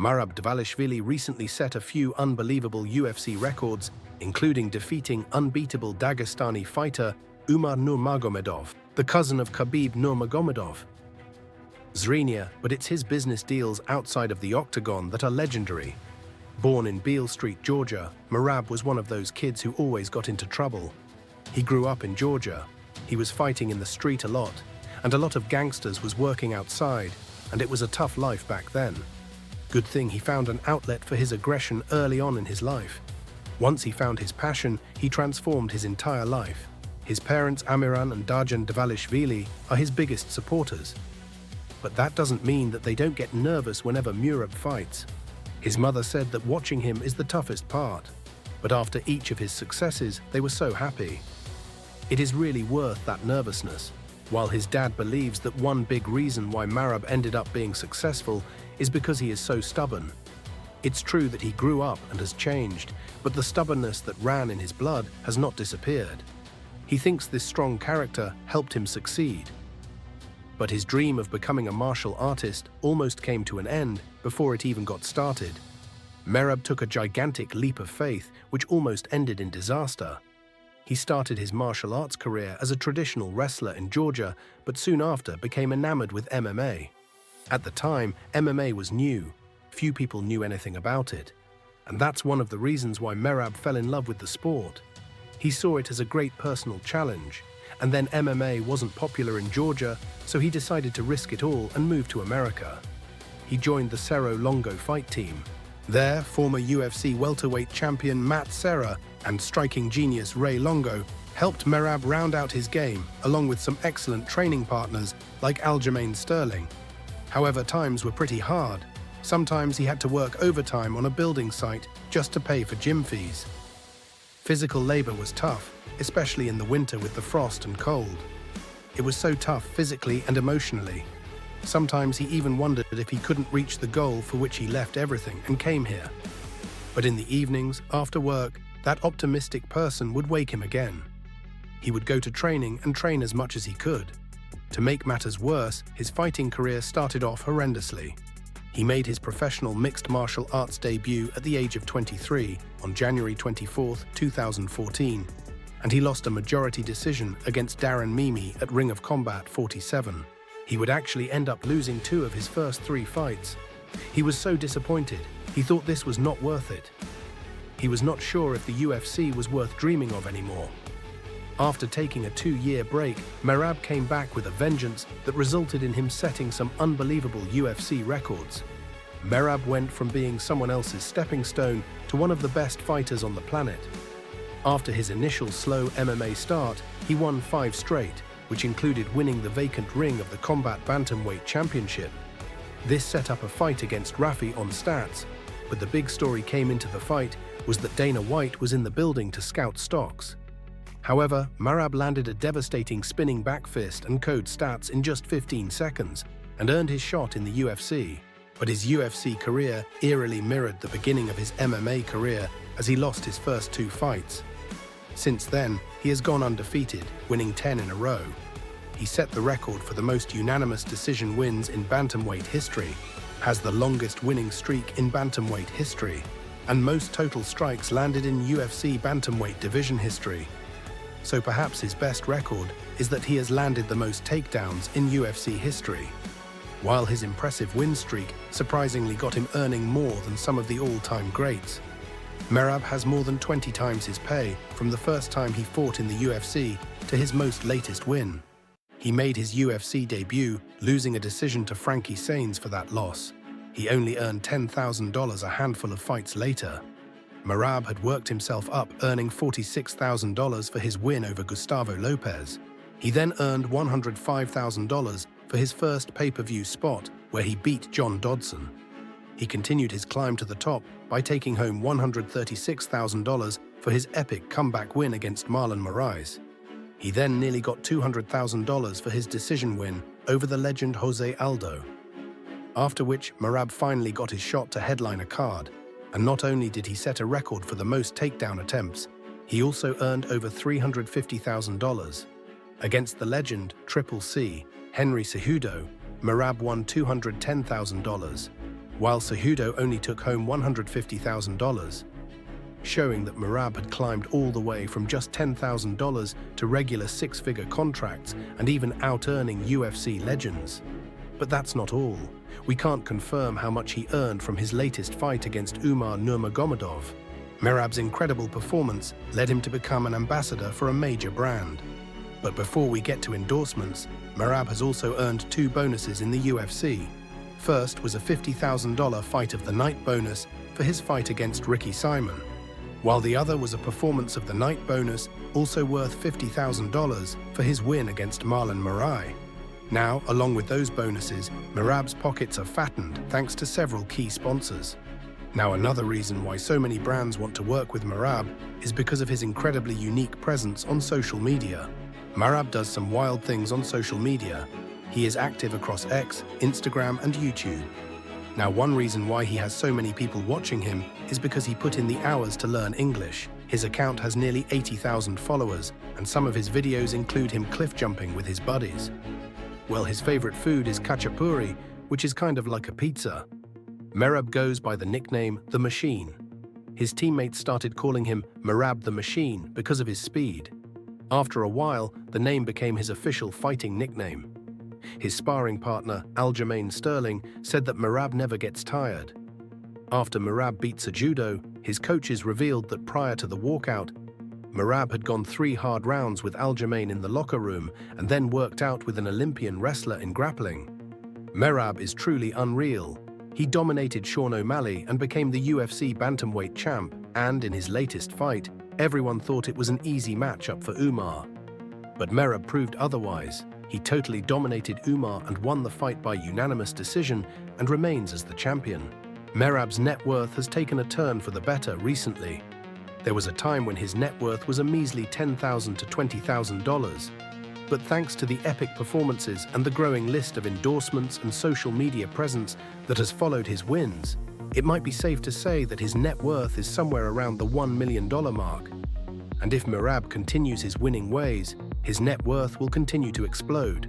Merab Dvalishvili recently set a few unbelievable UFC records, including defeating unbeatable Dagestani fighter Umar Nurmagomedov, the cousin of Khabib Nurmagomedov. Zrenia, but it's his business deals outside of the octagon that are legendary. Born in Beale Street, Georgia, Merab was one of those kids who always got into trouble. He grew up in Georgia. He was fighting in the street a lot, and a lot of gangsters was working outside, and it was a tough life back then. Good thing he found an outlet for his aggression early on in his life. Once he found his passion, he transformed his entire life. His parents, Amiran and Georgian Dvalishvili, are his biggest supporters. But that doesn't mean that they don't get nervous whenever Merab fights. His mother said that watching him is the toughest part, but after each of his successes, they were so happy. It is really worth that nervousness. While his dad believes that one big reason why Merab ended up being successful is because he is so stubborn. It's true that he grew up and has changed, but the stubbornness that ran in his blood has not disappeared. He thinks this strong character helped him succeed. But his dream of becoming a martial artist almost came to an end before it even got started. Merab took a gigantic leap of faith which almost ended in disaster. He started his martial arts career as a traditional wrestler in Georgia, but soon after became enamored with MMA. At the time, MMA was new. Few people knew anything about it. And that's one of the reasons why Merab fell in love with the sport. He saw it as a great personal challenge, and then MMA wasn't popular in Georgia, so he decided to risk it all and move to America. He joined the Serra Longo fight team. There, former UFC welterweight champion Serra and striking genius Longo helped Merab round out his game, along with some excellent training partners like Aljamain Sterling. However, times were pretty hard. Sometimes he had to work overtime on a building site just to pay for gym fees. Physical labor was tough, especially in the winter with the frost and cold. It was so tough physically and emotionally. Sometimes he even wondered if he couldn't reach the goal for which he left everything and came here. But in the evenings, after work, that optimistic person would wake him again. He would go to training and train as much as he could. To make matters worse, his fighting career started off horrendously. He made his professional mixed martial arts debut at the age of 23 on January 24, 2014, and he lost a majority decision against Darren Mimi at Ring of Combat 47. He would actually end up losing 2 of his first 3 fights. He was so disappointed, he thought this was not worth it. He was not sure if the UFC was worth dreaming of anymore. After taking a 2-year break, Merab came back with a vengeance that resulted in him setting some unbelievable UFC records. Merab went from being someone else's stepping stone to one of the best fighters on the planet. After his initial slow MMA start, he won 5 straight, which included winning the vacant ring of the Combat Bantamweight Championship. This set up a fight against Rafi on stats, but the big story came into the fight was that Dana White was in the building to scout stocks. However, Merab landed a devastating spinning back fist and code stats in just 15 seconds and earned his shot in the UFC. But his UFC career eerily mirrored the beginning of his MMA career as he lost his first 2 fights. Since then, he has gone undefeated, winning 10 in a row. He set the record for the most unanimous decision wins in bantamweight history, has the longest winning streak in bantamweight history, and most total strikes landed in UFC bantamweight division history. So perhaps his best record is that he has landed the most takedowns in UFC history. While his impressive win streak surprisingly got him earning more than some of the all-time greats. Merab has more than 20 times his pay from the first time he fought in the UFC to his most latest win. He made his UFC debut, losing a decision to Frankie Saenz for that loss. He only earned $10,000 a handful of fights later. Merab had worked himself up, earning $46,000 for his win over Gustavo Lopez. He then earned $105,000 for his first pay-per-view spot, where he beat John Dodson. He continued his climb to the top by taking home $136,000 for his epic comeback win against Marlon Moraes. He then nearly got $200,000 for his decision win over the legend Jose Aldo. After which, Merab finally got his shot to headline a card. And not only did he set a record for the most takedown attempts, he also earned over $350,000. Against the legend Triple C, Henry Cejudo, Merab won $210,000. while Cejudo only took home $150,000, showing that Merab had climbed all the way from just $10,000 to regular six-figure contracts and even out-earning UFC legends. But that's not all. We can't confirm how much he earned from his latest fight against Umar Nurmagomedov. Merab's incredible performance led him to become an ambassador for a major brand. But before we get to endorsements, Merab has also earned two bonuses in the UFC. First was a $50,000 Fight of the Night bonus for his fight against Ricky Simon, while the other was a Performance of the Night bonus, also worth $50,000 for his win against Marlon Moraes. Now, along with those bonuses, Merab's pockets are fattened thanks to several key sponsors. Now, another reason why so many brands want to work with Merab is because of his incredibly unique presence on social media. Merab does some wild things on social media. He is active across X, Instagram, and YouTube. Now, one reason why he has so many people watching him is because he put in the hours to learn English. His account has nearly 80,000 followers, and some of his videos include him cliff jumping with his buddies. Well, his favorite food is khachapuri, which is kind of like a pizza. Merab goes by the nickname The Machine. His teammates started calling him Merab the Machine because of his speed. After a while, the name became his official fighting nickname. His sparring partner, Aljamain Sterling, said that Merab never gets tired. After Merab beat Cejudo, his coaches revealed that prior to the walkout, Merab had gone 3 hard rounds with Aljamain in the locker room and then worked out with an Olympian wrestler in grappling. Merab is truly unreal. He dominated Sean O'Malley and became the UFC Bantamweight Champ, and in his latest fight, everyone thought it was an easy matchup for Umar. But Merab proved otherwise. He totally dominated Umar and won the fight by unanimous decision and remains as the champion. Merab's net worth has taken a turn for the better recently. There was a time when his net worth was a measly $10,000 to $20,000. But thanks to the epic performances and the growing list of endorsements and social media presence that has followed his wins, it might be safe to say that his net worth is somewhere around the $1 million mark. And if Merab continues his winning ways, his net worth will continue to explode.